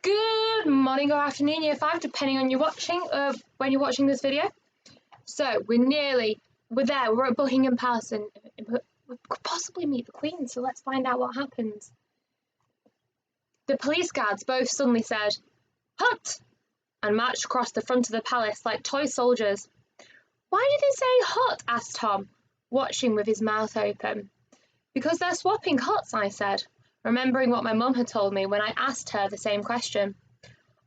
Good morning or afternoon, Year 5, depending on when you're watching this video. So we're there, we're at Buckingham Palace and we could possibly meet the Queen, so let's find out what happens. The police guards both suddenly said, "Hut!" and marched across the front of the palace like toy soldiers. "Why did they say hut?" asked Tom, watching with his mouth open. "Because they're swapping huts," I said, remembering what my mum had told me when I asked her the same question.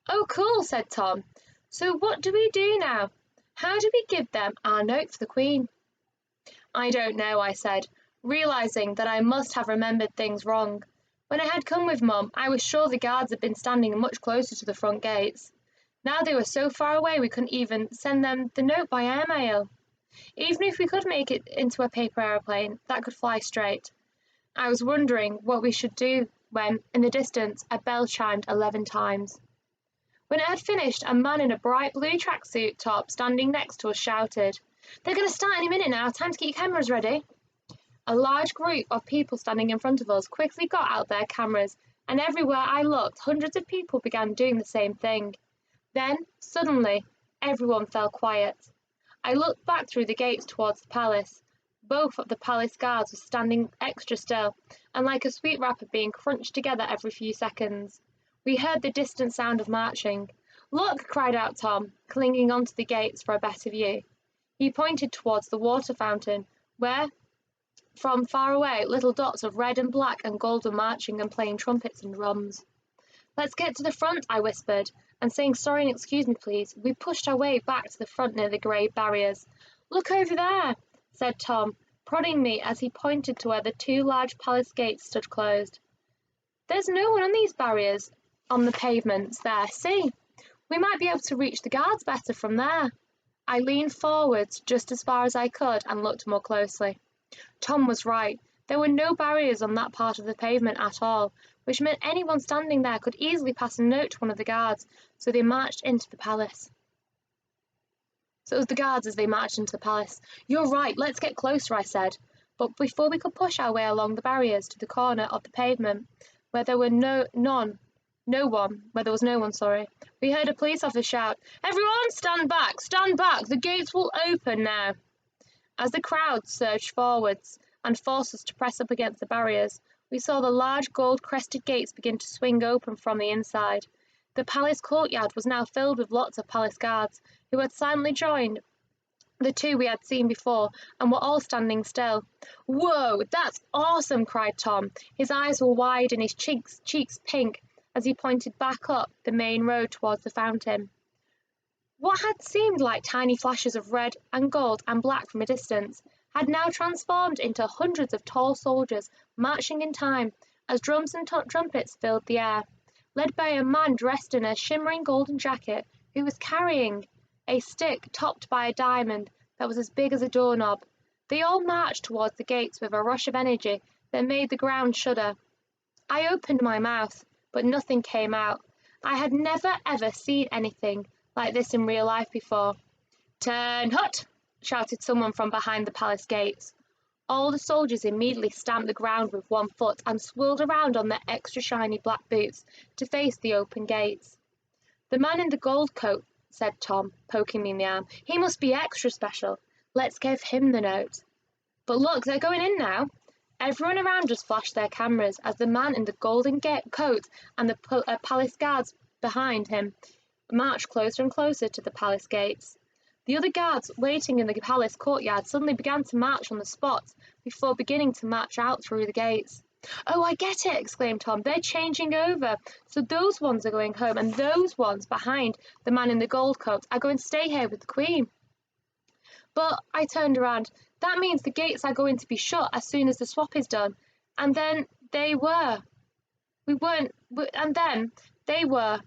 "Oh, cool," said Tom. "So what do we do now? How do we give them our note for the Queen?" "I don't know," I said, realising that I must have remembered things wrong. When I had come with Mum, I was sure the guards had been standing much closer to the front gates. Now they were so far away we couldn't even send them the note by airmail. Even if we could make it into a paper aeroplane that could fly straight. I was wondering what we should do when, in the distance, a bell chimed 11 times. When it had finished, a man in a bright blue tracksuit top standing next to us shouted, "They're going to start any minute now, time to get your cameras ready." A large group of people standing in front of us quickly got out their cameras, and everywhere I looked, hundreds of people began doing the same thing. Then, suddenly, everyone fell quiet. I looked back through the gates towards the palace. Both of the palace guards were standing extra still, and like a sweet wrapper being crunched together every few seconds. We heard the distant sound of marching. "Look!" cried out Tom, clinging onto the gates for a better view. He pointed towards the water fountain, where, from far away, little dots of red and black and gold were marching and playing trumpets and drums. "Let's get to the front," I whispered, and saying sorry and excuse me please, we pushed our way back to the front near the grey barriers. "Look over there," said Tom, prodding me as he pointed to where the two large palace gates stood closed. "There's no one on these barriers on the pavements there, see? We might be able to reach the guards better from there." I leaned forwards just as far as I could and looked more closely. Tom was right. There were no barriers on that part of the pavement at all, which meant anyone standing there could easily pass a note to one of the guards, so they marched into the palace. So it was the guards as they marched into the palace. "You're right, let's get closer," I said. But before we could push our way along the barriers to the corner of the pavement, where there was no one, we heard a police officer shout, "Everyone stand back, the gates will open now." As the crowd surged forwards and forced us to press up against the barriers, we saw the large gold-crested gates begin to swing open from the inside. The palace courtyard was now filled with lots of palace guards, who had silently joined the two we had seen before, and were all standing still. "Whoa, that's awesome!" cried Tom. His eyes were wide and his cheeks pink as he pointed back up the main road towards the fountain. What had seemed like tiny flashes of red and gold and black from a distance had now transformed into hundreds of tall soldiers marching in time as drums and trumpets filled the air, led by a man dressed in a shimmering golden jacket who was carrying a stick topped by a diamond that was as big as a doorknob. They all marched towards the gates with a rush of energy that made the ground shudder. I opened my mouth, but nothing came out. I had never ever seen anything like this in real life before. "Turn hut!" shouted someone from behind the palace gates. All the soldiers immediately stamped the ground with one foot and swirled around on their extra shiny black boots to face the open gates. "The man in the gold coat," said Tom, poking me in the arm. "He must be extra special. Let's give him the note." But look, they're going in now. Everyone around us flashed their cameras as the man in the golden coat and the palace guards behind him marched closer and closer to the palace gates. The other guards waiting in the palace courtyard suddenly began to march on the spot before beginning to march out through the gates. "Oh, I get it!" exclaimed Tom. "They're changing over. So those ones are going home, and those ones behind the man in the gold coat are going to stay here with the Queen." But I turned around. "That means the gates are going to be shut as soon as the swap is done. And then they were. We weren't. And then they were.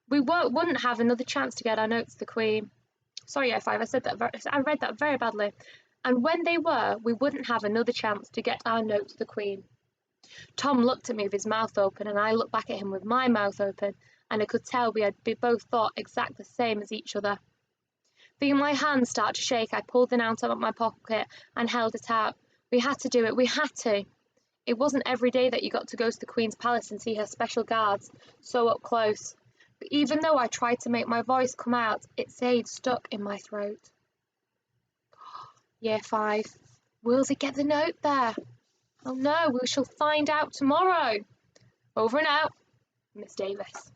We wouldn't have another chance to get our note to the Queen." Sorry, F5, I read that very badly. "And when they were, we wouldn't have another chance to get our note to the Queen." Tom looked at me with his mouth open, and I looked back at him with my mouth open, and I could tell we had both thought exactly the same as each other. Feeling my hands start to shake, I pulled the note out of my pocket and held it out. We had to do it. We had to. It wasn't every day that you got to go to the Queen's palace and see her special guards so up close. But even though I tried to make my voice come out, it stayed stuck in my throat. Year 5. Will they get the note there? Oh no, we shall find out tomorrow. Over and out, Miss Davis.